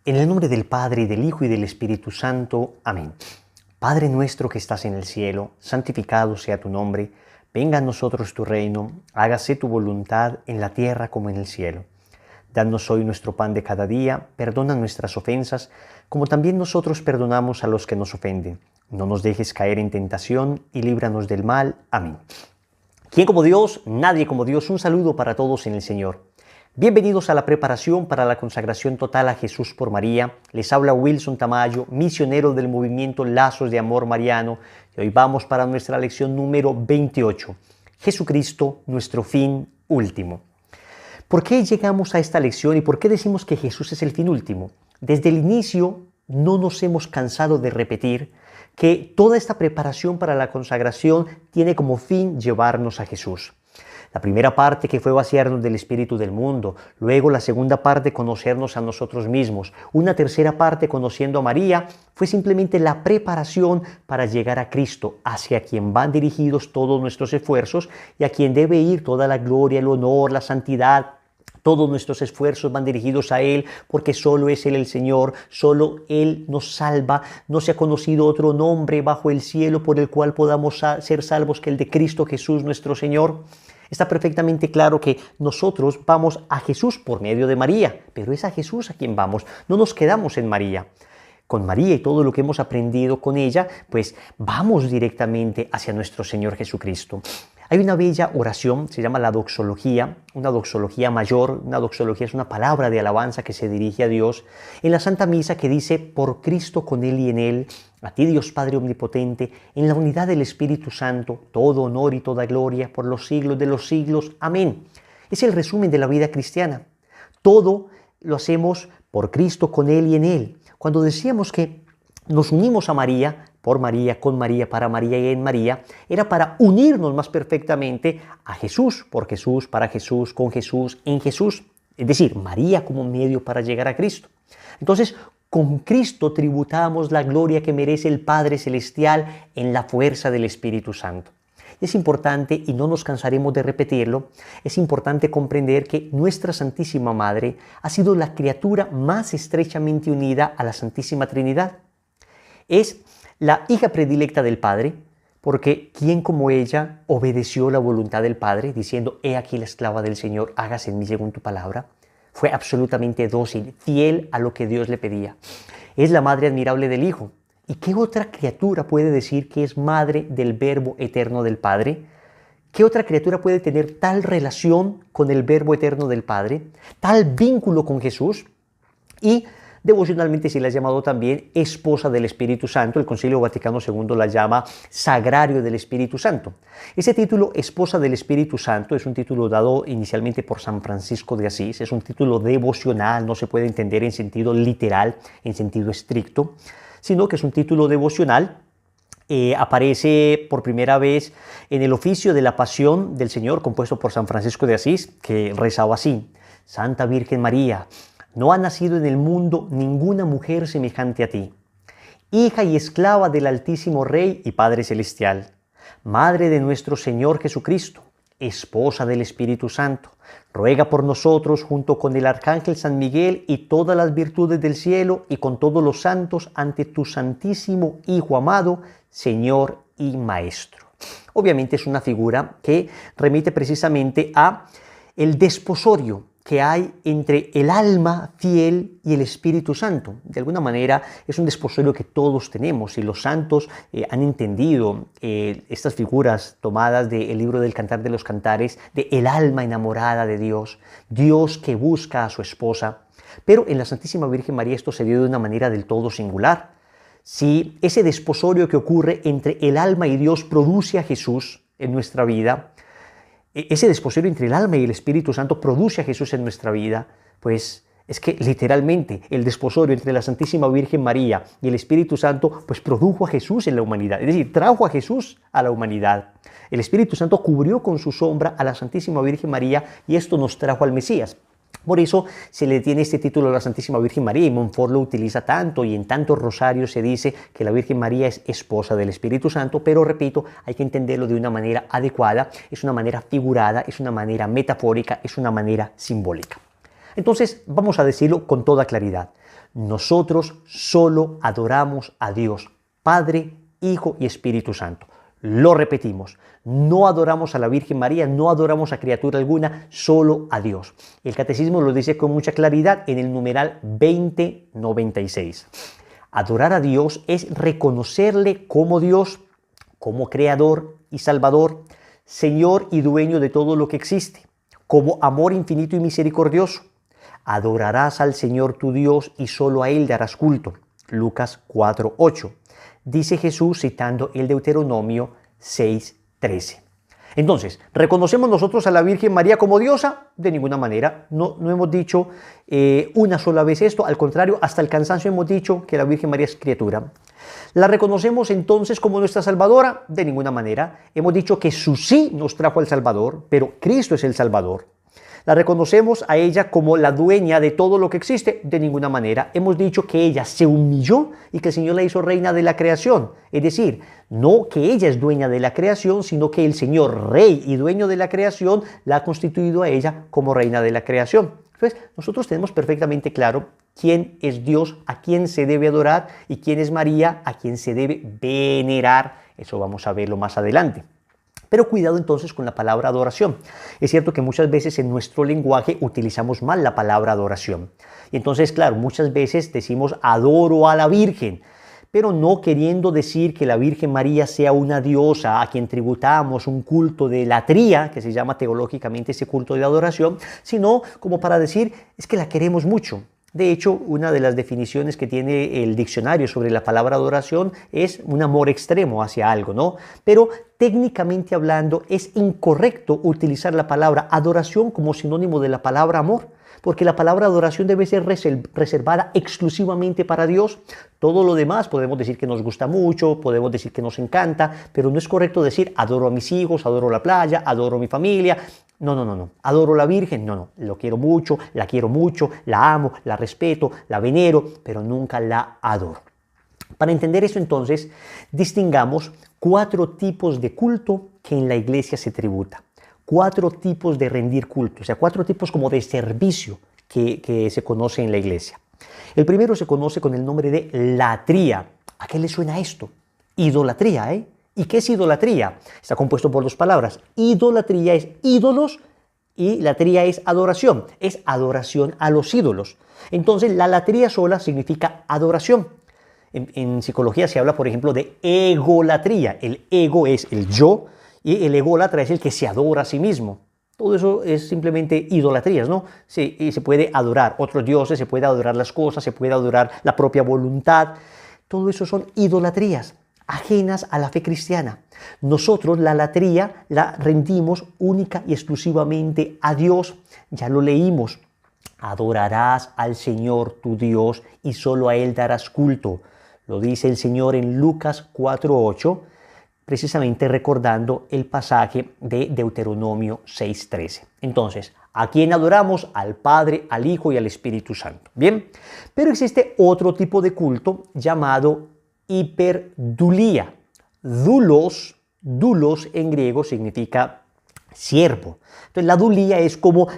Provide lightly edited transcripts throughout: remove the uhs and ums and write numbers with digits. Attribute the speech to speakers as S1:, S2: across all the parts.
S1: En el nombre del Padre, y del Hijo, y del Espíritu Santo. Amén. Padre nuestro que estás en el cielo, santificado sea tu nombre. Venga a nosotros tu reino, hágase tu voluntad en la tierra como en el cielo. Danos hoy nuestro pan de cada día, perdona nuestras ofensas, como también nosotros perdonamos a los que nos ofenden. No nos dejes caer en tentación y líbranos del mal. Amén. ¿Quién como Dios? Nadie como Dios. Un saludo para todos en el Señor. Bienvenidos a la preparación para la consagración total a Jesús por María. Les habla Wilson Tamayo, misionero del movimiento Lazos de Amor Mariano. Y hoy vamos para nuestra lección número 28. Jesucristo, nuestro fin último. ¿Por qué llegamos a esta lección y por qué decimos que Jesús es el fin último? Desde el inicio no nos hemos cansado de repetir que toda esta preparación para la consagración tiene como fin llevarnos a Jesús. La primera parte que fue vaciarnos del espíritu del mundo, luego la segunda parte conocernos a nosotros mismos, una tercera parte conociendo a María, fue simplemente la preparación para llegar a Cristo, hacia quien van dirigidos todos nuestros esfuerzos y a quien debe ir toda la gloria, el honor, la santidad. Todos nuestros esfuerzos van dirigidos a Él porque solo es Él el Señor, solo Él nos salva. No se ha conocido otro nombre bajo el cielo por el cual podamos ser salvos que el de Cristo Jesús nuestro Señor. Está perfectamente claro que nosotros vamos a Jesús por medio de María, pero es a Jesús a quien vamos, no nos quedamos en María. Con María y todo lo que hemos aprendido con ella, pues vamos directamente hacia nuestro Señor Jesucristo. Hay una bella oración, se llama la doxología, una doxología mayor. Una doxología es una palabra de alabanza que se dirige a Dios en la Santa Misa, que dice: por Cristo, con Él y en Él, a ti Dios Padre Omnipotente, en la unidad del Espíritu Santo, todo honor y toda gloria por los siglos de los siglos. Amén. Es el resumen de la vida cristiana. Todo lo hacemos por Cristo, con Él y en Él. Cuando decíamos que nos unimos a María, por María, con María, para María y en María, era para unirnos más perfectamente a Jesús, por Jesús, para Jesús, con Jesús, en Jesús. Es decir, María como medio para llegar a Cristo. Entonces, con Cristo tributamos la gloria que merece el Padre Celestial en la fuerza del Espíritu Santo. Es importante, y no nos cansaremos de repetirlo, es importante comprender que nuestra Santísima Madre ha sido la criatura más estrechamente unida a la Santísima Trinidad. Es la hija predilecta del Padre, porque ¿quién como ella obedeció la voluntad del Padre, diciendo: he aquí la esclava del Señor, hágase en mí según tu palabra? Fue absolutamente dócil, fiel a lo que Dios le pedía. Es la madre admirable del Hijo. ¿Y qué otra criatura puede decir que es madre del Verbo eterno del Padre? ¿Qué otra criatura puede tener tal relación con el Verbo eterno del Padre, tal vínculo con Jesús? Y devocionalmente se la ha llamado también esposa del Espíritu Santo. El Concilio Vaticano II la llama sagrario del Espíritu Santo. Ese título, esposa del Espíritu Santo, es un título dado inicialmente por San Francisco de Asís. Es un título devocional, no se puede entender en sentido literal, en sentido estricto, sino que es un título devocional. Aparece por primera vez en el oficio de la Pasión del Señor, compuesto por San Francisco de Asís, que rezaba así: Santa Virgen María, no ha nacido en el mundo ninguna mujer semejante a ti, hija y esclava del Altísimo Rey y Padre Celestial, Madre de nuestro Señor Jesucristo, esposa del Espíritu Santo, ruega por nosotros junto con el Arcángel San Miguel y todas las virtudes del cielo y con todos los santos ante tu Santísimo Hijo amado, Señor y Maestro. Obviamente es una figura que remite precisamente a el desposorio que hay entre el alma fiel y el Espíritu Santo. De alguna manera es un desposorio que todos tenemos, y los santos han entendido estas figuras tomadas del libro del Cantar de los Cantares, de el alma enamorada de Dios, Dios que busca a su esposa. Pero en la Santísima Virgen María esto se dio de una manera del todo singular. Si ese desposorio que ocurre entre el alma y Dios produce a Jesús en nuestra vida, ese desposorio entre el alma y el Espíritu Santo produce a Jesús en nuestra vida, pues es que literalmente el desposorio entre la Santísima Virgen María y el Espíritu Santo pues produjo a Jesús en la humanidad, es decir, trajo a Jesús a la humanidad. El Espíritu Santo cubrió con su sombra a la Santísima Virgen María y esto nos trajo al Mesías. Por eso se le tiene este título a la Santísima Virgen María, y Montfort lo utiliza tanto, y en tantos rosarios se dice que la Virgen María es esposa del Espíritu Santo, pero repito, hay que entenderlo de una manera adecuada, es una manera figurada, es una manera metafórica, es una manera simbólica. Entonces vamos a decirlo con toda claridad. Nosotros solo adoramos a Dios, Padre, Hijo y Espíritu Santo. Lo repetimos, no adoramos a la Virgen María, no adoramos a criatura alguna, solo a Dios. El Catecismo lo dice con mucha claridad en el numeral 2096. Adorar a Dios es reconocerle como Dios, como Creador y Salvador, Señor y dueño de todo lo que existe, como amor infinito y misericordioso. Adorarás al Señor tu Dios y solo a Él darás culto. Lucas 4:8. Dice Jesús citando el Deuteronomio 6:13. Entonces, ¿reconocemos nosotros a la Virgen María como diosa? De ninguna manera. No hemos dicho una sola vez esto. Al contrario, hasta el cansancio hemos dicho que la Virgen María es criatura. ¿La reconocemos entonces como nuestra Salvadora? De ninguna manera. Hemos dicho que su sí nos trajo al Salvador, pero Cristo es el Salvador. ¿La reconocemos a ella como la dueña de todo lo que existe? De ninguna manera. Hemos dicho que ella se humilló y que el Señor la hizo reina de la creación. Es decir, no que ella es dueña de la creación, sino que el Señor, rey y dueño de la creación, la ha constituido a ella como reina de la creación. Entonces, nosotros tenemos perfectamente claro quién es Dios, a quién se debe adorar, y quién es María, a quién se debe venerar. Eso vamos a verlo más adelante. Pero cuidado entonces con la palabra adoración. Es cierto que muchas veces en nuestro lenguaje utilizamos mal la palabra adoración. Y entonces, claro, muchas veces decimos adoro a la Virgen, pero no queriendo decir que la Virgen María sea una diosa a quien tributamos un culto de latría, que se llama teológicamente ese culto de adoración, sino como para decir es que la queremos mucho. De hecho, una de las definiciones que tiene el diccionario sobre la palabra adoración es un amor extremo hacia algo, ¿no? Pero técnicamente hablando, es incorrecto utilizar la palabra adoración como sinónimo de la palabra amor, porque la palabra adoración debe ser reservada exclusivamente para Dios. Todo lo demás podemos decir que nos gusta mucho, podemos decir que nos encanta, pero no es correcto decir adoro a mis hijos, adoro la playa, adoro a mi familia. No. Adoro a la Virgen, no. Lo quiero mucho, la amo, la respeto, la venero, pero nunca la adoro. Para entender eso entonces, distingamos 4 tipos de culto que en la iglesia se tributa. 4 tipos de rendir culto, o sea, 4 tipos como de servicio que se conoce en la iglesia. El primero se conoce con el nombre de latría. ¿A qué le suena esto? Idolatría, ¿eh? ¿Y qué es idolatría? Está compuesto por 2 palabras. Idolatría es ídolos y latría es adoración a los ídolos. Entonces, la latría sola significa adoración. En psicología se habla, por ejemplo, de egolatría. El ego es el yo y el ególatra es el que se adora a sí mismo. Todo eso es simplemente idolatrías, ¿no? Y se puede adorar otros dioses, se puede adorar las cosas, se puede adorar la propia voluntad. Todo eso son idolatrías ajenas a la fe cristiana. Nosotros la latría la rendimos única y exclusivamente a Dios. Ya lo leímos. Adorarás al Señor tu Dios y solo a Él darás culto. Lo dice el Señor en Lucas 4:8, precisamente recordando el pasaje de Deuteronomio 6:13. Entonces, ¿a quién adoramos? Al Padre, al Hijo y al Espíritu Santo. Bien, pero existe otro tipo de culto llamado hiperdulía. Dulos en griego significa siervo. Entonces la dulía es como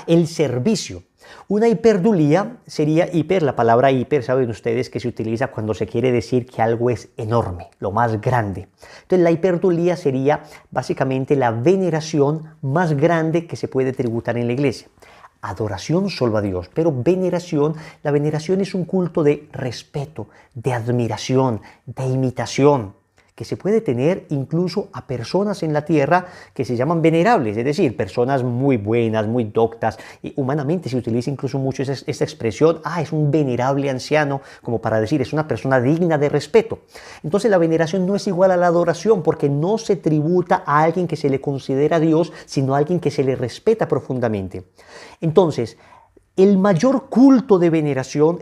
S1: el servicio. Una hiperdulía sería la palabra hiper, saben ustedes que se utiliza cuando se quiere decir que algo es enorme, lo más grande. Entonces la hiperdulía sería básicamente la veneración más grande que se puede tributar en la iglesia. Adoración solo a Dios, pero veneración, la veneración es un culto de respeto, de admiración, de imitación, que se puede tener incluso a personas en la tierra que se llaman venerables, es decir, personas muy buenas, muy doctas, y humanamente se utiliza incluso mucho esta expresión, es un venerable anciano, como para decir, es una persona digna de respeto. Entonces la veneración no es igual a la adoración, porque no se tributa a alguien que se le considera Dios, sino a alguien que se le respeta profundamente. Entonces, el mayor culto de veneración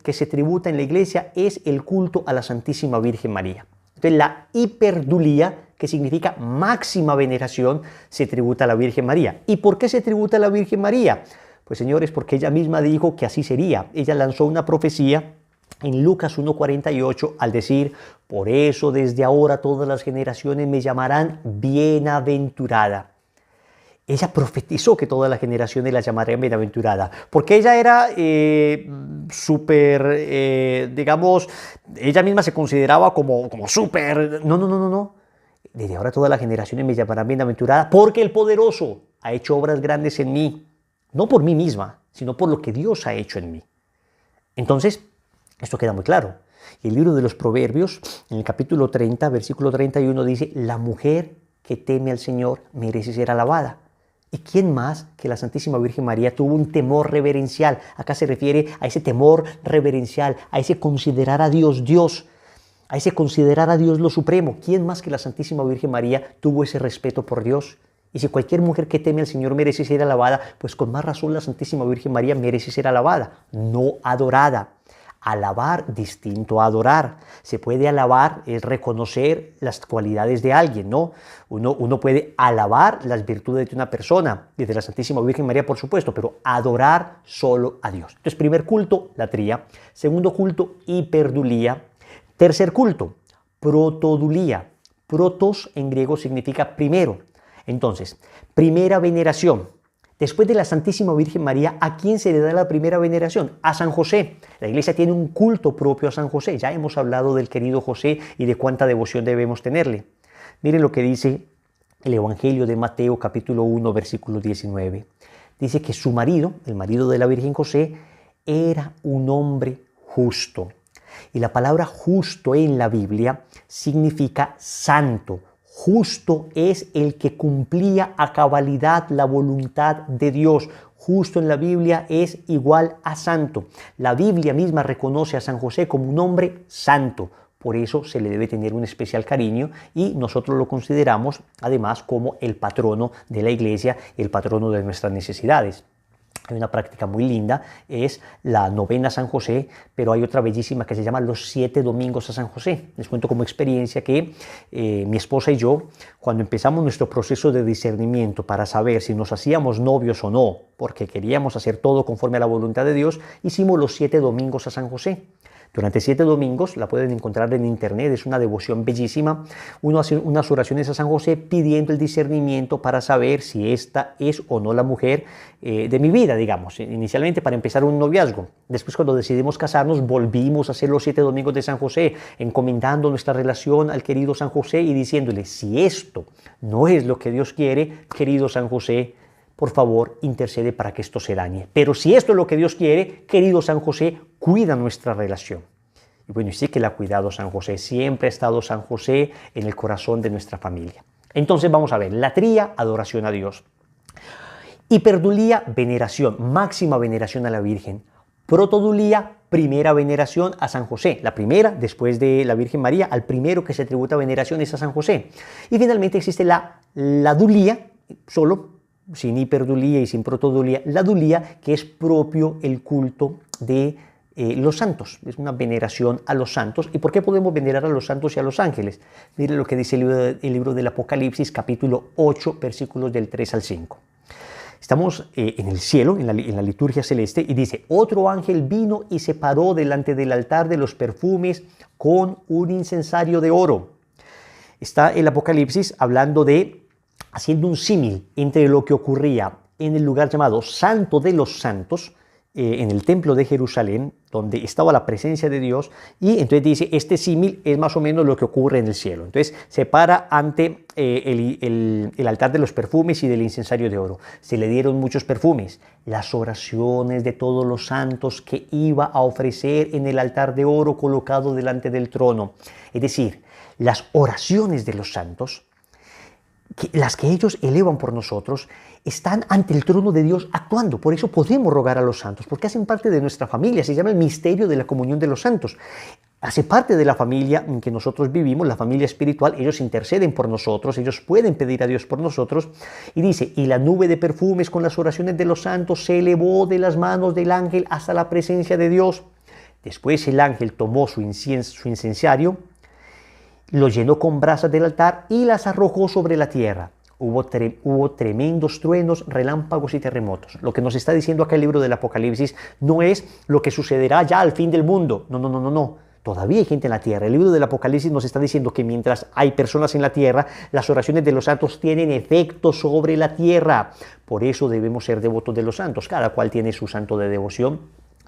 S1: que se tributa en la iglesia es el culto a la Santísima Virgen María. Entonces la hiperdulía, que significa máxima veneración, se tributa a la Virgen María. ¿Y por qué se tributa a la Virgen María? Pues señores, porque ella misma dijo que así sería. Ella lanzó una profecía en Lucas 1:48 al decir, por eso desde ahora todas las generaciones me llamarán bienaventurada. ella profetizó que todas las generaciones la llamarían bienaventurada, porque ella era súper, digamos, ella misma se consideraba como súper, no. Desde ahora todas las generaciones me llamarán bienaventurada, porque el poderoso ha hecho obras grandes en mí, no por mí misma, sino por lo que Dios ha hecho en mí. Entonces, esto queda muy claro. El libro de los Proverbios, en el capítulo 30, versículo 31, dice: la mujer que teme al Señor merece ser alabada. ¿Y quién más que la Santísima Virgen María tuvo un temor reverencial? Acá se refiere a ese temor reverencial, a ese considerar a Dios Dios, a ese considerar a Dios lo supremo. ¿Quién más que la Santísima Virgen María tuvo ese respeto por Dios? Y si cualquier mujer que teme al Señor merece ser alabada, pues con más razón la Santísima Virgen María merece ser alabada, no adorada. Alabar distinto a adorar. Se puede alabar, es reconocer las cualidades de alguien, ¿no? Uno puede alabar las virtudes de una persona, desde la Santísima Virgen María, por supuesto, pero adorar solo a Dios. Entonces, primer culto, latría. Segundo culto, hiperdulía. Tercer culto, protodulía. Protos en griego significa primero. Entonces, primera veneración. Después de la Santísima Virgen María, ¿a quién se le da la primera veneración? A San José. La Iglesia tiene un culto propio a San José. Ya hemos hablado del querido José y de cuánta devoción debemos tenerle. Miren lo que dice el Evangelio de Mateo, capítulo 1, versículo 19. Dice que su marido, el marido de la Virgen José, era un hombre justo. Y la palabra justo en la Biblia significa santo. Justo es el que cumplía a cabalidad la voluntad de Dios. Justo en la Biblia es igual a santo. La Biblia misma reconoce a San José como un hombre santo. Por eso se le debe tener un especial cariño y nosotros lo consideramos además como el patrono de la Iglesia, el patrono de nuestras necesidades. Hay una práctica muy linda, es la novena a San José, pero hay otra bellísima que se llama los 7 domingos a San José. Les cuento como experiencia que mi esposa y yo, cuando empezamos nuestro proceso de discernimiento para saber si nos hacíamos novios o no, porque queríamos hacer todo conforme a la voluntad de Dios, hicimos los 7 domingos a San José. Durante 7 domingos, la pueden encontrar en internet, es una devoción bellísima. Uno hace unas oraciones a San José pidiendo el discernimiento para saber si esta es o no la mujer de mi vida, digamos. Inicialmente para empezar un noviazgo. Después, cuando decidimos casarnos, volvimos a hacer los 7 domingos de San José, encomendando nuestra relación al querido San José y diciéndole: si esto no es lo que Dios quiere, querido San José, por favor, intercede para que esto se dañe. Pero si esto es lo que Dios quiere, querido San José, cuida nuestra relación. Y bueno, y sí que la ha cuidado San José. Siempre ha estado San José en el corazón de nuestra familia. Entonces vamos a ver, latría, adoración a Dios. Hiperdulía, veneración, máxima veneración a la Virgen. Protodulía, primera veneración a San José. La primera, después de la Virgen María, al primero que se tributa veneración es a San José. Y finalmente existe la dulía, solo, sin hiperdulía y sin protodulía, la dulía, que es propio el culto de los santos. Es una veneración a los santos. ¿Y por qué podemos venerar a los santos y a los ángeles? Mire lo que dice el libro del Apocalipsis, capítulo 8, versículos del 3 al 5. Estamos en el cielo, en la liturgia celeste, y dice: otro ángel vino y se paró delante del altar de los perfumes con un incensario de oro. Está el Apocalipsis hablando de, haciendo un símil entre lo que ocurría en el lugar llamado Santo de los Santos, en el templo de Jerusalén, donde estaba la presencia de Dios, y entonces dice, este símil es más o menos lo que ocurre en el cielo. Entonces se para ante el altar de los perfumes y del incensario de oro. Se le dieron muchos perfumes, las oraciones de todos los santos que iba a ofrecer en el altar de oro colocado delante del trono. Es decir, las oraciones de los santos, las que ellos elevan por nosotros, están ante el trono de Dios actuando. Por eso podemos rogar a los santos, porque hacen parte de nuestra familia. Se llama el misterio de la comunión de los santos. Hace parte de la familia en que nosotros vivimos, la familia espiritual. Ellos interceden por nosotros, ellos pueden pedir a Dios por nosotros. Y dice, y la nube de perfumes con las oraciones de los santos se elevó de las manos del ángel hasta la presencia de Dios. Después el ángel tomó su incensario, lo llenó con brasas del altar y las arrojó sobre la tierra. Hubo tremendos truenos, relámpagos y terremotos. Lo que nos está diciendo acá el libro del Apocalipsis no es lo que sucederá ya al fin del mundo. No. Todavía hay gente en la tierra. El libro del Apocalipsis nos está diciendo que mientras hay personas en la tierra, las oraciones de los santos tienen efecto sobre la tierra. Por eso debemos ser devotos de los santos. Cada cual tiene su santo de devoción.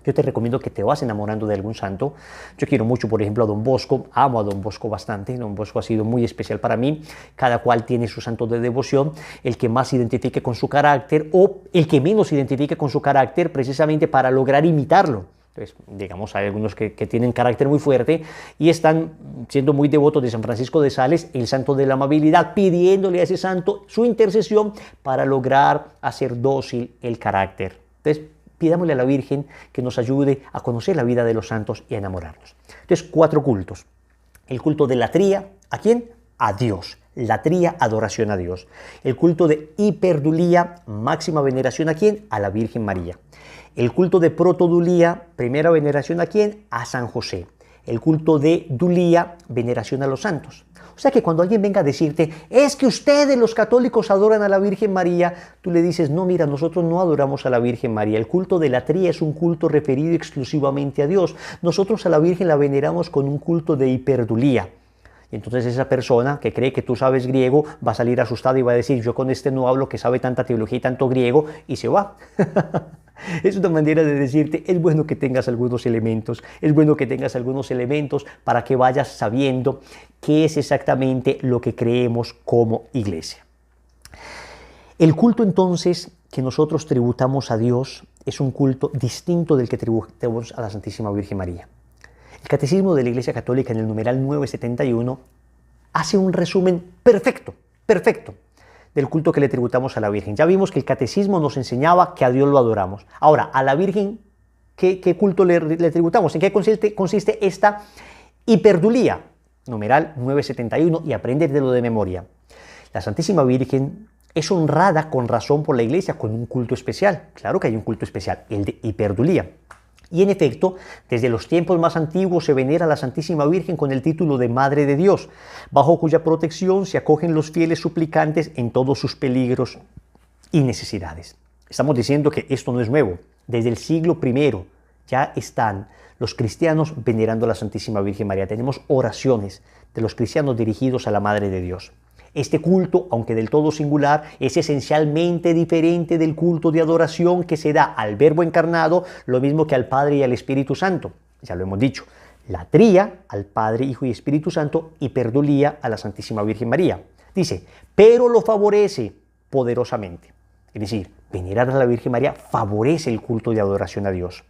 S1: Yo te recomiendo que te vas enamorando de algún santo. Yo quiero mucho, por ejemplo, a Don Bosco. Amo a Don Bosco bastante. Don Bosco ha sido muy especial para mí. Cada cual tiene su santo de devoción. El que más se identifique con su carácter o el que menos se identifique con su carácter, precisamente para lograr imitarlo. Entonces, digamos, hay algunos que tienen carácter muy fuerte y están siendo muy devotos de San Francisco de Sales, el santo de la amabilidad, pidiéndole a ese santo su intercesión para lograr hacer dócil el carácter. Entonces, pidámosle a la Virgen que nos ayude a conocer la vida de los santos y a enamorarnos. Entonces, 4 cultos. El culto de latría, ¿a quién? A Dios. Latría, adoración a Dios. El culto de hiperdulía, máxima veneración, ¿a quién? A la Virgen María. El culto de protodulía, primera veneración, ¿a quién? A San José. El culto de dulía, veneración a los santos. O sea que cuando alguien venga a decirte, es que ustedes los católicos adoran a la Virgen María, tú le dices, no, mira, nosotros no adoramos a la Virgen María. El culto de latría es un culto referido exclusivamente a Dios. Nosotros a la Virgen la veneramos con un culto de hiperdulía. Y entonces esa persona que cree que tú sabes griego va a salir asustada y va a decir, yo con este no hablo que sabe tanta teología y tanto griego, y se va. Es una manera de decirte, es bueno que tengas algunos elementos, para que vayas sabiendo qué es exactamente lo que creemos como iglesia. El culto entonces que nosotros tributamos a Dios es un culto distinto del que tributamos a la Santísima Virgen María. El Catecismo de la Iglesia Católica en el numeral 971 hace un resumen perfecto del culto que le tributamos a la Virgen. Ya vimos que el Catecismo nos enseñaba que a Dios lo adoramos. Ahora, a la Virgen, ¿qué culto le tributamos? ¿En qué consiste esta hiperdulía? Numeral 971, y apréndetelo de memoria. La Santísima Virgen es honrada con razón por la Iglesia con un culto especial. Claro que hay un culto especial, el de hiperdulía. Y en efecto, desde los tiempos más antiguos se venera a la Santísima Virgen con el título de Madre de Dios, bajo cuya protección se acogen los fieles suplicantes en todos sus peligros y necesidades. Estamos diciendo que esto no es nuevo. Desde el siglo I ya están los cristianos venerando a la Santísima Virgen María. Tenemos oraciones de los cristianos dirigidos a la Madre de Dios. Este culto, aunque del todo singular, es esencialmente diferente del culto de adoración que se da al Verbo encarnado, lo mismo que al Padre y al Espíritu Santo. Ya lo hemos dicho. Latría al Padre, Hijo y Espíritu Santo, y hiperdulía a la Santísima Virgen María. Dice, pero lo favorece poderosamente. Es decir, venerar a la Virgen María favorece el culto de adoración a Dios.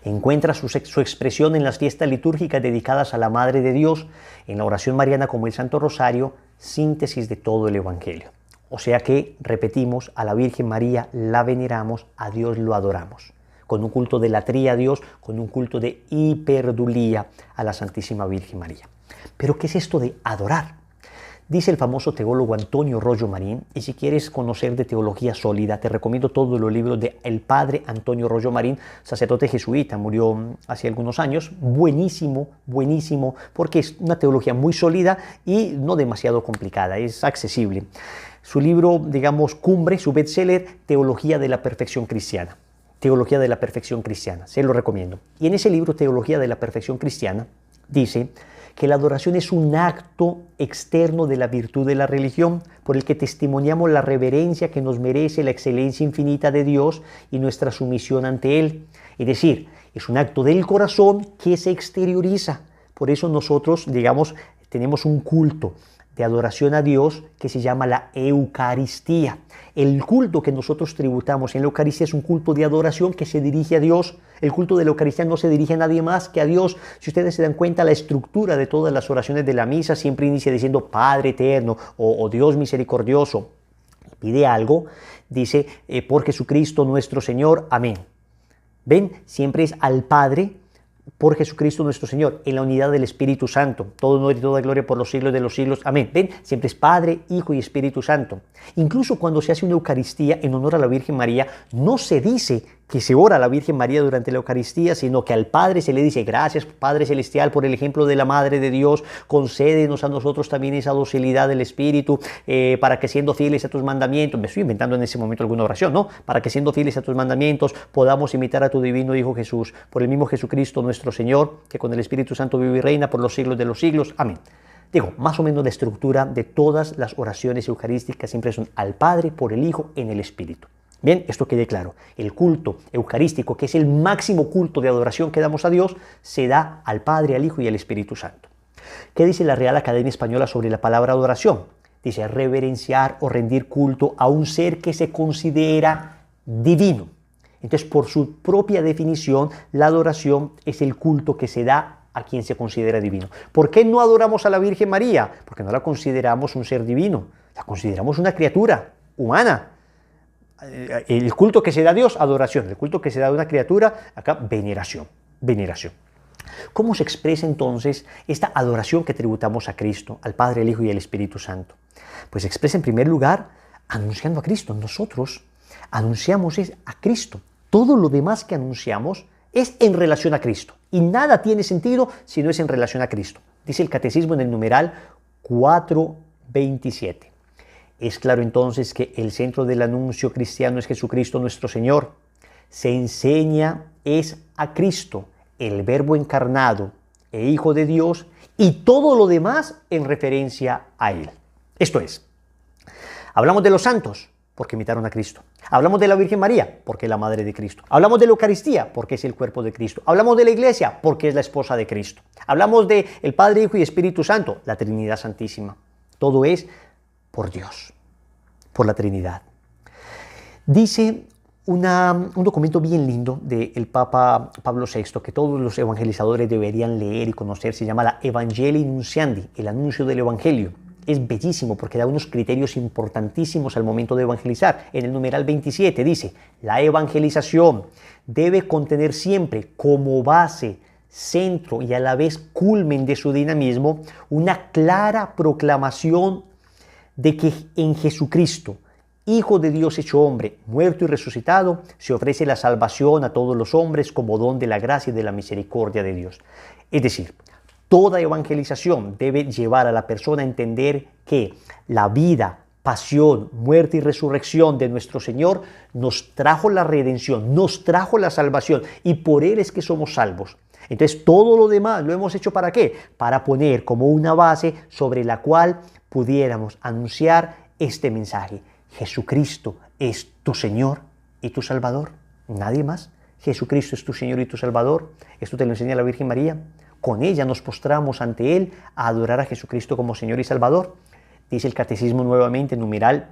S1: Encuentra su expresión en las fiestas litúrgicas dedicadas a la Madre de Dios, en la oración mariana como el Santo Rosario, síntesis de todo el Evangelio. O sea que, repetimos, a la Virgen María la veneramos, a Dios lo adoramos, con un culto de latría a Dios, con un culto de hiperdulía a la Santísima Virgen María. Pero, ¿qué es esto de adorar? Dice el famoso teólogo Antonio Rollo Marín, y si quieres conocer de teología sólida, te recomiendo todos los libros del padre Antonio Rollo Marín, sacerdote jesuita, murió hace algunos años, buenísimo, porque es una teología muy sólida y no demasiado complicada, es accesible. Su libro, digamos, cumbre, su bestseller, Teología de la Perfección Cristiana. Teología de la Perfección Cristiana, se lo recomiendo. Y en ese libro, Teología de la Perfección Cristiana, dice que la adoración es un acto externo de la virtud de la religión por el que testimoniamos la reverencia que nos merece la excelencia infinita de Dios y nuestra sumisión ante Él. Es decir, es un acto del corazón que se exterioriza. Por eso nosotros, digamos, tenemos un culto de adoración a Dios que se llama la Eucaristía. El culto que nosotros tributamos en la Eucaristía es un culto de adoración que se dirige a Dios. El culto de la Eucaristía no se dirige a nadie más que a Dios. Si ustedes se dan cuenta, la estructura de todas las oraciones de la misa siempre inicia diciendo Padre eterno o Dios misericordioso. Pide algo, dice por Jesucristo nuestro Señor, amén. ¿Ven? Siempre es al Padre, por Jesucristo nuestro Señor, en la unidad del Espíritu Santo. Todo honor y toda gloria por los siglos de los siglos. Amén. ¿Ven? Siempre es Padre, Hijo y Espíritu Santo. Incluso cuando se hace una Eucaristía en honor a la Virgen María, no se dice que se ora a la Virgen María durante la Eucaristía, sino que al Padre se le dice: gracias, Padre Celestial, por el ejemplo de la Madre de Dios, concédenos a nosotros también esa docilidad del Espíritu, para que siendo fieles a tus mandamientos, me estoy inventando en ese momento alguna oración, ¿no? Para que siendo fieles a tus mandamientos podamos imitar a tu divino Hijo Jesús, por el mismo Jesucristo nuestro Señor, que con el Espíritu Santo vive y reina por los siglos de los siglos. Amén. Digo, más o menos la estructura de todas las oraciones eucarísticas siempre son al Padre, por el Hijo, en el Espíritu. Bien, esto quede claro. El culto eucarístico, que es el máximo culto de adoración que damos a Dios, se da al Padre, al Hijo y al Espíritu Santo. ¿Qué dice la Real Academia Española sobre la palabra adoración? Dice: reverenciar o rendir culto a un ser que se considera divino. Entonces, por su propia definición, la adoración es el culto que se da a quien se considera divino. ¿Por qué no adoramos a la Virgen María? Porque no la consideramos un ser divino, la consideramos una criatura humana. El culto que se da a Dios, adoración. El culto que se da a una criatura, acá, veneración. Veneración. ¿Cómo se expresa entonces esta adoración que tributamos a Cristo, al Padre, al Hijo y al Espíritu Santo? Pues se expresa en primer lugar anunciando a Cristo. Nosotros anunciamos a Cristo. Todo lo demás que anunciamos es en relación a Cristo. Y nada tiene sentido si no es en relación a Cristo. Dice el Catecismo en el numeral 427. Es claro entonces que el centro del anuncio cristiano es Jesucristo nuestro Señor. Se enseña es a Cristo, el Verbo encarnado e Hijo de Dios, y todo lo demás en referencia a Él. Esto es, hablamos de los santos porque imitaron a Cristo. Hablamos de la Virgen María porque es la Madre de Cristo. Hablamos de la Eucaristía porque es el cuerpo de Cristo. Hablamos de la Iglesia porque es la esposa de Cristo. Hablamos de el Padre, Hijo y Espíritu Santo, la Trinidad Santísima. Todo es por Dios, por la Trinidad. Dice un documento bien lindo del Papa Pablo VI que todos los evangelizadores deberían leer y conocer. Se llama la Evangelii Nunciandi, el anuncio del Evangelio. Es bellísimo porque da unos criterios importantísimos al momento de evangelizar. En el numeral 27 dice: la evangelización debe contener siempre como base, centro y a la vez culmen de su dinamismo una clara proclamación de que en Jesucristo, Hijo de Dios hecho hombre, muerto y resucitado, se ofrece la salvación a todos los hombres como don de la gracia y de la misericordia de Dios. Es decir, toda evangelización debe llevar a la persona a entender que la vida, pasión, muerte y resurrección de nuestro Señor nos trajo la redención, nos trajo la salvación, y por Él es que somos salvos. Entonces todo lo demás lo hemos hecho ¿para qué? Para poner como una base sobre la cual pudiéramos anunciar este mensaje. Jesucristo es tu Señor y tu Salvador, nadie más. Jesucristo es tu Señor y tu Salvador. Esto te lo enseña la Virgen María. Con ella nos postramos ante Él a adorar a Jesucristo como Señor y Salvador. Dice el Catecismo nuevamente, numeral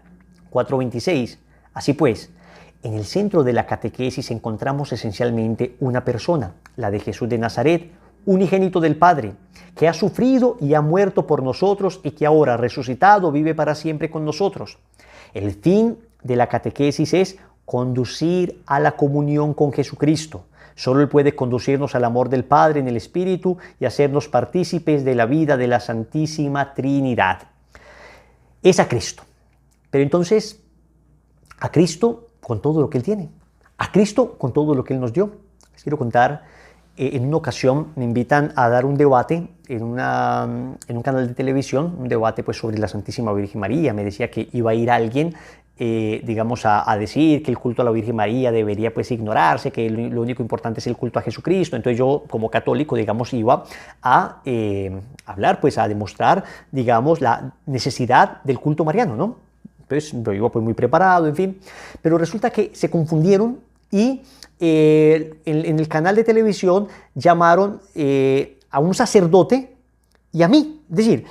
S1: 426. Así pues, en el centro de la catequesis encontramos esencialmente una persona, la de Jesús de Nazaret, unigénito del Padre, que ha sufrido y ha muerto por nosotros y que ahora, resucitado, vive para siempre con nosotros. El fin de la catequesis es conducir a la comunión con Jesucristo. Solo Él puede conducirnos al amor del Padre en el Espíritu y hacernos partícipes de la vida de la Santísima Trinidad. Es a Cristo. Pero entonces, a Cristo con todo lo que Él tiene. A Cristo con todo lo que Él nos dio. Les quiero contar, en una ocasión me invitan a dar un debate en un canal de televisión, un debate pues sobre la Santísima Virgen María. Me decía que iba a ir alguien digamos, a decir que el culto a la Virgen María debería pues ignorarse, que lo único importante es el culto a Jesucristo. Entonces yo, como católico, digamos, iba a hablar, pues a demostrar, digamos, la necesidad del culto mariano, ¿no? Entonces yo iba pues muy preparado, en fin. Pero resulta que se confundieron y en el canal de televisión llamaron a un sacerdote y a mí, es decir,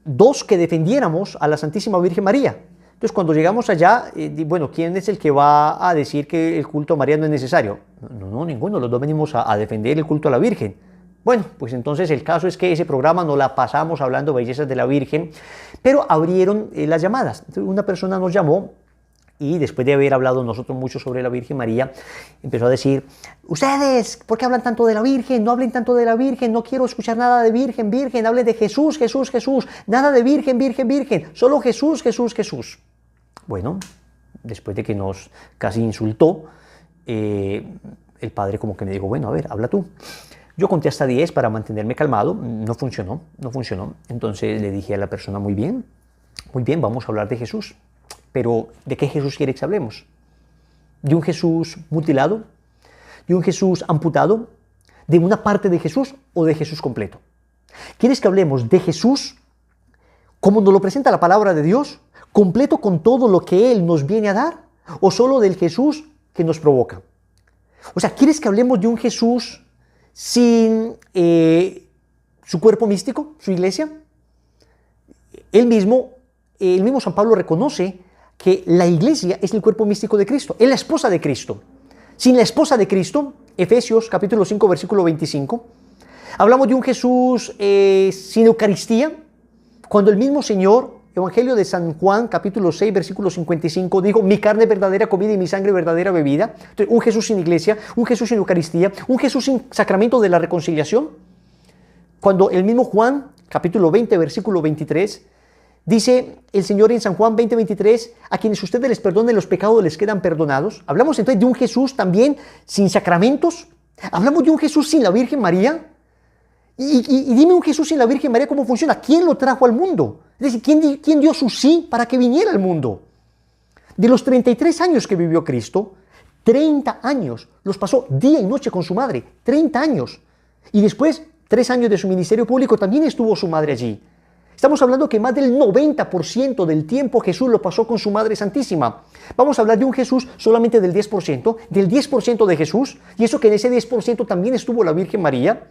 S1: dos que defendiéramos a la Santísima Virgen María. Entonces, cuando llegamos allá, bueno, ¿quién es el que va a decir que el culto a María no es necesario? No, ninguno, los dos venimos a defender el culto a la Virgen. Bueno, pues entonces el caso es que ese programa no la pasamos hablando bellezas de la Virgen, pero abrieron las llamadas. Entonces, una persona nos llamó y después de haber hablado nosotros mucho sobre la Virgen María, empezó a decir: ustedes, ¿por qué hablan tanto de la Virgen? No hablen tanto de la Virgen, no quiero escuchar nada de Virgen, Virgen, hablen de Jesús, Jesús, Jesús, nada de Virgen, Virgen, Virgen, solo Jesús, Jesús, Jesús. Bueno, después de que nos casi insultó, el padre como que me dijo, bueno, a ver, habla tú. Yo conté hasta 10 para mantenerme calmado, no funcionó. Entonces le dije a la persona, muy bien, vamos a hablar de Jesús. Pero, ¿de qué Jesús quiere que hablemos? ¿De un Jesús mutilado? ¿De un Jesús amputado? ¿De una parte de Jesús o de Jesús completo? ¿Quieres que hablemos de Jesús como nos lo presenta la palabra de Dios, completo con todo lo que Él nos viene a dar? ¿O solo del Jesús que nos provoca? O sea, ¿quieres que hablemos de un Jesús sin su cuerpo místico, su iglesia? El mismo San Pablo reconoce que la iglesia es el cuerpo místico de Cristo, es la esposa de Cristo. Sin la esposa de Cristo, Efesios capítulo 5, versículo 25, hablamos de un Jesús sin Eucaristía, cuando el mismo Señor, Evangelio de San Juan, capítulo 6, versículo 55, dijo, mi carne es verdadera comida y mi sangre verdadera bebida. Entonces, un Jesús sin iglesia, un Jesús sin Eucaristía, un Jesús sin sacramento de la reconciliación. Cuando el mismo Juan, capítulo 20, versículo 23, dice el Señor en San Juan 20, 23, a quienes ustedes les perdonen los pecados les quedan perdonados. Hablamos entonces de un Jesús también sin sacramentos. Hablamos de un Jesús sin la Virgen María. Y dime un Jesús sin la Virgen María, ¿cómo funciona? ¿Quién lo trajo al mundo? Es decir, ¿quién dio su sí para que viniera al mundo? De los 33 años que vivió Cristo, 30 años los pasó día y noche con su madre. 30 años. Y después, 3 años de su ministerio público, también estuvo su madre allí. Estamos hablando que más del 90% del tiempo Jesús lo pasó con su Madre Santísima. Vamos a hablar de un Jesús solamente del 10%, del 10% de Jesús, y eso que en ese 10% también estuvo la Virgen María.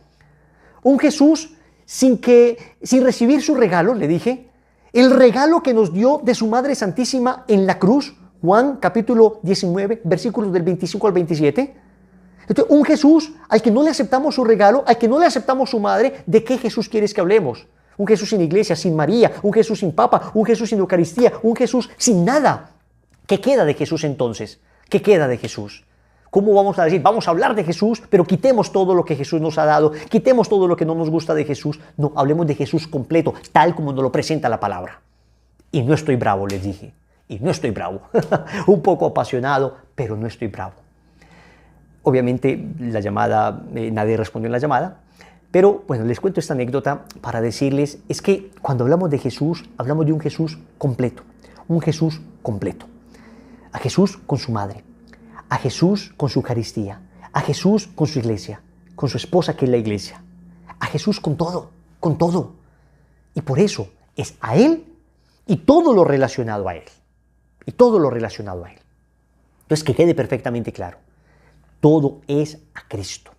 S1: Un Jesús sin recibir su regalo, le dije, el regalo que nos dio de su Madre Santísima en la cruz, Juan capítulo 19, versículos del 25 al 27. Entonces, un Jesús al que no le aceptamos su regalo, al que no le aceptamos su madre, ¿de qué Jesús quieres que hablemos? Un Jesús sin iglesia, sin María, un Jesús sin Papa, un Jesús sin Eucaristía, un Jesús sin nada. ¿Qué queda de Jesús entonces? ¿Qué queda de Jesús? ¿Cómo vamos a decir? Vamos a hablar de Jesús, pero quitemos todo lo que Jesús nos ha dado, quitemos todo lo que no nos gusta de Jesús. No, hablemos de Jesús completo, tal como nos lo presenta la palabra. Y no estoy bravo, les dije. Y no estoy bravo. Un poco apasionado, pero no estoy bravo. Obviamente, la llamada, nadie respondió en la llamada. Pero, bueno, les cuento esta anécdota para decirles, es que cuando hablamos de Jesús, hablamos de un Jesús completo. Un Jesús completo. A Jesús con su madre. A Jesús con su Eucaristía, a Jesús con su iglesia, con su esposa que es la iglesia, a Jesús con todo, con todo. Y por eso es a Él y todo lo relacionado a Él. Y todo lo relacionado a Él. Entonces, que quede perfectamente claro, todo es a Cristo.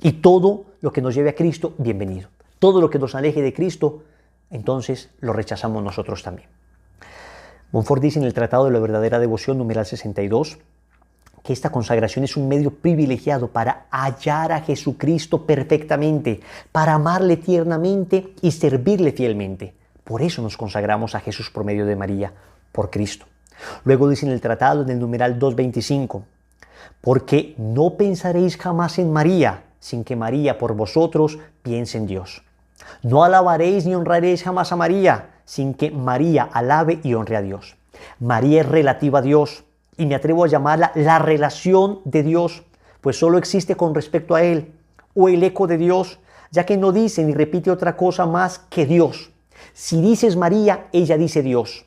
S1: Y todo lo que nos lleve a Cristo, bienvenido. Todo lo que nos aleje de Cristo, entonces lo rechazamos nosotros también. Montfort dice en el Tratado de la Verdadera Devoción, numeral 62, que esta consagración es un medio privilegiado para hallar a Jesucristo perfectamente, para amarle tiernamente y servirle fielmente. Por eso nos consagramos a Jesús por medio de María, por Cristo. Luego dice en el tratado, en el numeral 225, porque no pensaréis jamás en María, sin que María por vosotros piense en Dios. No alabaréis ni honraréis jamás a María, sin que María alabe y honre a Dios. María es relativa a Dios. Y me atrevo a llamarla la relación de Dios, pues solo existe con respecto a Él, o el eco de Dios, ya que no dice ni repite otra cosa más que Dios. Si dices María, ella dice Dios.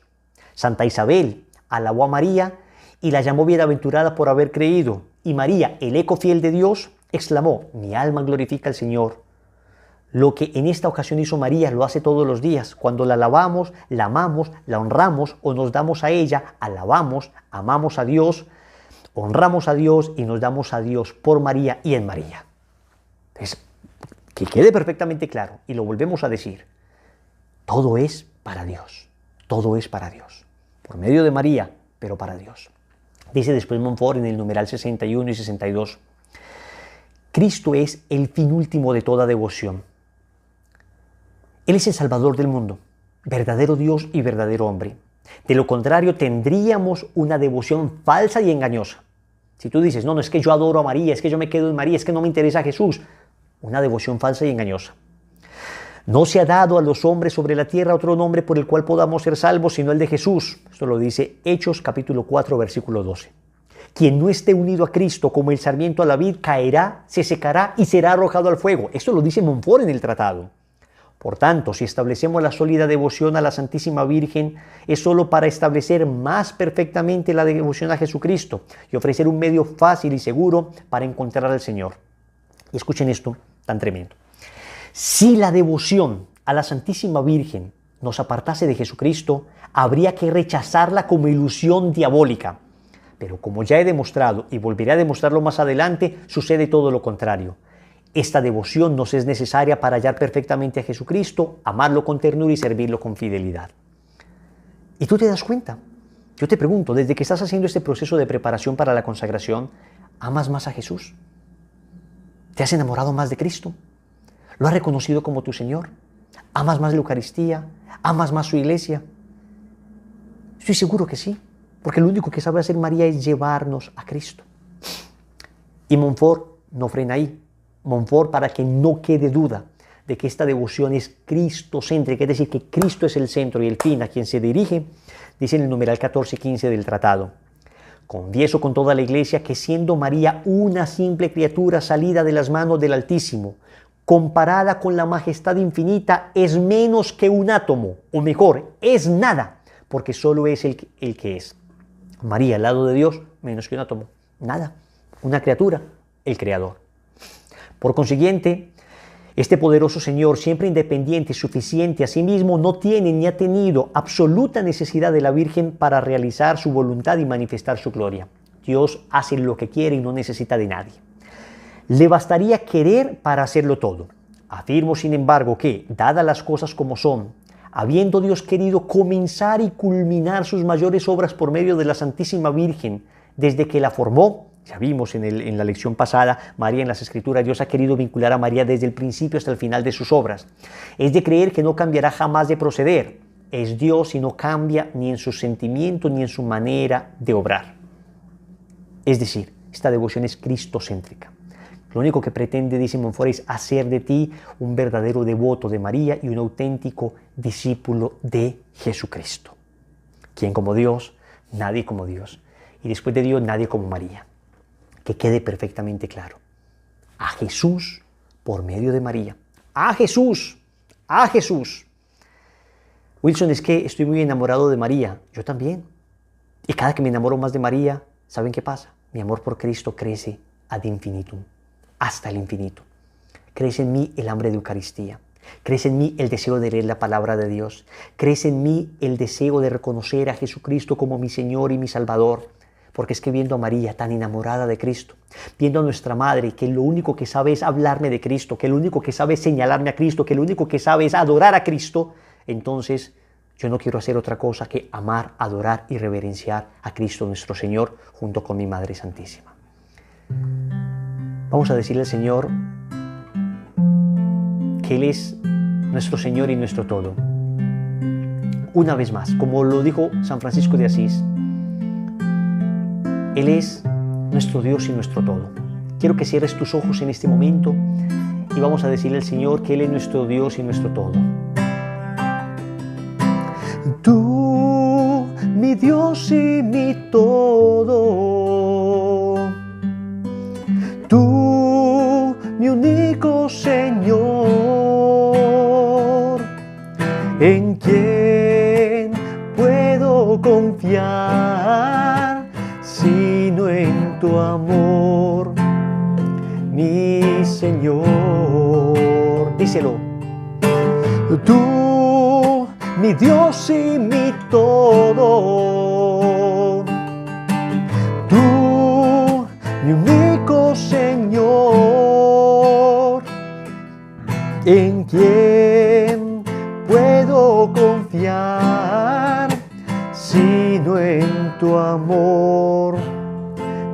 S1: Santa Isabel alabó a María y la llamó bienaventurada por haber creído. Y María, el eco fiel de Dios, exclamó, mi alma glorifica al Señor. Lo que en esta ocasión hizo María lo hace todos los días. Cuando la alabamos, la amamos, la honramos o nos damos a ella, alabamos, amamos a Dios, honramos a Dios y nos damos a Dios por María y en María. Entonces, que quede perfectamente claro y lo volvemos a decir. Todo es para Dios. Todo es para Dios. Por medio de María, pero para Dios. Dice después Montfort en el numeral 61 y 62. Cristo es el fin último de toda devoción. Él es el Salvador del mundo, verdadero Dios y verdadero hombre. De lo contrario, tendríamos una devoción falsa y engañosa. Si tú dices, no, es que yo adoro a María, es que yo me quedo en María, es que no me interesa a Jesús. Una devoción falsa y engañosa. No se ha dado a los hombres sobre la tierra otro nombre por el cual podamos ser salvos, sino el de Jesús. Esto lo dice Hechos capítulo 4, versículo 12. Quien no esté unido a Cristo como el sarmiento a la vid caerá, se secará y será arrojado al fuego. Esto lo dice Montfort en el tratado. Por tanto, si establecemos la sólida devoción a la Santísima Virgen, es solo para establecer más perfectamente la devoción a Jesucristo y ofrecer un medio fácil y seguro para encontrar al Señor. Y escuchen esto tan tremendo. Si la devoción a la Santísima Virgen nos apartase de Jesucristo, habría que rechazarla como ilusión diabólica. Pero como ya he demostrado y volveré a demostrarlo más adelante, sucede todo lo contrario. Esta devoción nos es necesaria para hallar perfectamente a Jesucristo, amarlo con ternura y servirlo con fidelidad. ¿Y tú te das cuenta? Yo te pregunto, desde que estás haciendo este proceso de preparación para la consagración, ¿amas más a Jesús? ¿Te has enamorado más de Cristo? ¿Lo has reconocido como tu Señor? ¿Amas más la Eucaristía? ¿Amas más su iglesia? Estoy seguro que sí, porque lo único que sabe hacer María es llevarnos a Cristo. Y Montfort no frena ahí. Montfort, para que no quede duda de que esta devoción es cristocéntrica, es decir, que Cristo es el centro y el fin a quien se dirige, dice en el numeral 1415 del tratado: confieso con toda la iglesia que siendo María una simple criatura salida de las manos del Altísimo, comparada con la majestad infinita, es menos que un átomo, o mejor, es nada, porque solo es el que es. María, al lado de Dios, menos que un átomo, nada, una criatura, el Creador. Por consiguiente, este poderoso Señor, siempre independiente y suficiente a sí mismo, no tiene ni ha tenido absoluta necesidad de la Virgen para realizar su voluntad y manifestar su gloria. Dios hace lo que quiere y no necesita de nadie. Le bastaría querer para hacerlo todo. Afirmo, sin embargo, que, dadas las cosas como son, habiendo Dios querido comenzar y culminar sus mayores obras por medio de la Santísima Virgen, desde que la formó, ya vimos en la lección pasada, María en las Escrituras, Dios ha querido vincular a María desde el principio hasta el final de sus obras. Es de creer que no cambiará jamás de proceder. Es Dios y no cambia ni en sus sentimientos ni en su manera de obrar. Es decir, esta devoción es cristocéntrica. Lo único que pretende, dice Montfort, es hacer de ti un verdadero devoto de María y un auténtico discípulo de Jesucristo. ¿Quién como Dios? Nadie como Dios. Y después de Dios, nadie como María. Que quede perfectamente claro. A Jesús por medio de María. A Jesús. A Jesús. Wilson, es que estoy muy enamorado de María. Yo también. Y cada que me enamoro más de María, ¿saben qué pasa? Mi amor por Cristo crece ad infinitum. Hasta el infinito. Crece en mí el hambre de Eucaristía. Crece en mí el deseo de leer la palabra de Dios. Crece en mí el deseo de reconocer a Jesucristo como mi Señor y mi Salvador. Porque es que viendo a María tan enamorada de Cristo, viendo a nuestra Madre que lo único que sabe es hablarme de Cristo, que lo único que sabe es señalarme a Cristo, que lo único que sabe es adorar a Cristo, entonces yo no quiero hacer otra cosa que amar, adorar y reverenciar a Cristo nuestro Señor junto con mi Madre Santísima. Vamos a decirle al Señor que Él es nuestro Señor y nuestro todo. Una vez más, como lo dijo San Francisco de Asís, Él es nuestro Dios y nuestro todo. Quiero que cierres tus ojos en este momento y vamos a decirle al Señor que Él es nuestro Dios y nuestro todo. Tú, mi Dios y mi todo. Tú, mi único Señor, en quien puedo confiar, sino en tu amor, mi Señor. Díselo. Tú, mi Dios y mi todo. Tú, mi único Señor, en quien puedo confiar, sino en tu amor,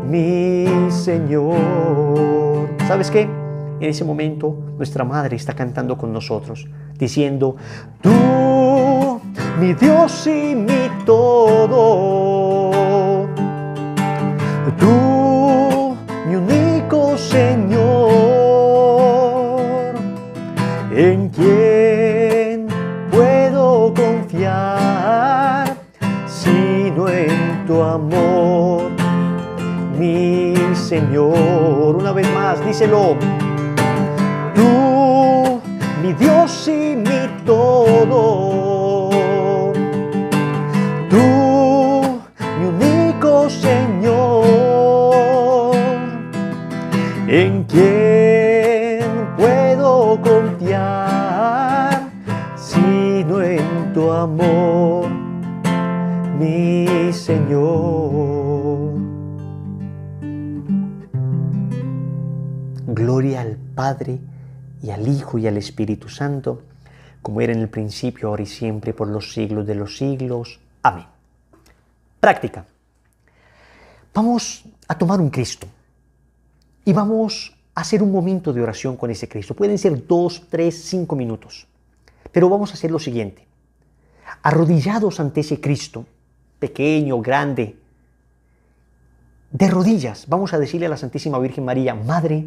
S1: mi Señor. ¿Sabes qué? En ese momento nuestra Madre está cantando con nosotros, diciendo: tú, mi Dios y mi todo. Tú, mi único Señor, en quien puedo confiar, sino en tu amor, Señor. Una vez más, díselo. Tú, mi Dios y mi todo. Tú, mi único Señor. ¿En quién puedo confiar sino en tu amor, mi Señor? Gloria al Padre, y al Hijo, y al Espíritu Santo, como era en el principio, ahora y siempre, por los siglos de los siglos. Amén. Práctica. Vamos a tomar un Cristo y vamos a hacer un momento de oración con ese Cristo. Pueden ser 2, 3, 5 minutos. Pero vamos a hacer lo siguiente. Arrodillados ante ese Cristo, pequeño, grande, de rodillas, vamos a decirle a la Santísima Virgen María: Madre,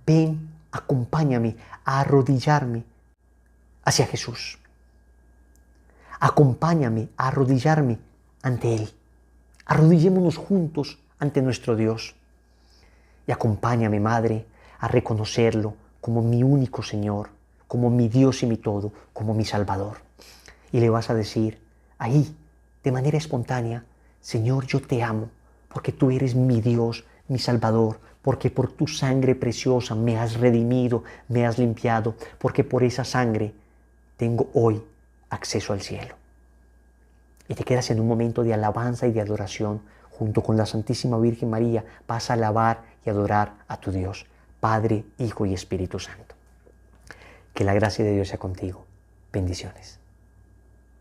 S1: ven, acompáñame a arrodillarme hacia Jesús. Acompáñame a arrodillarme ante Él. Arrodillémonos juntos ante nuestro Dios. Y acompáñame, Madre, a reconocerlo como mi único Señor, como mi Dios y mi todo, como mi Salvador. Y le vas a decir ahí, de manera espontánea: Señor, yo te amo, porque tú eres mi Dios, mi Salvador, porque por tu sangre preciosa me has redimido, me has limpiado, porque por esa sangre tengo hoy acceso al cielo. Y te quedas en un momento de alabanza y de adoración. Junto con la Santísima Virgen María vas a alabar y adorar a tu Dios, Padre, Hijo y Espíritu Santo. Que la gracia de Dios sea contigo. Bendiciones.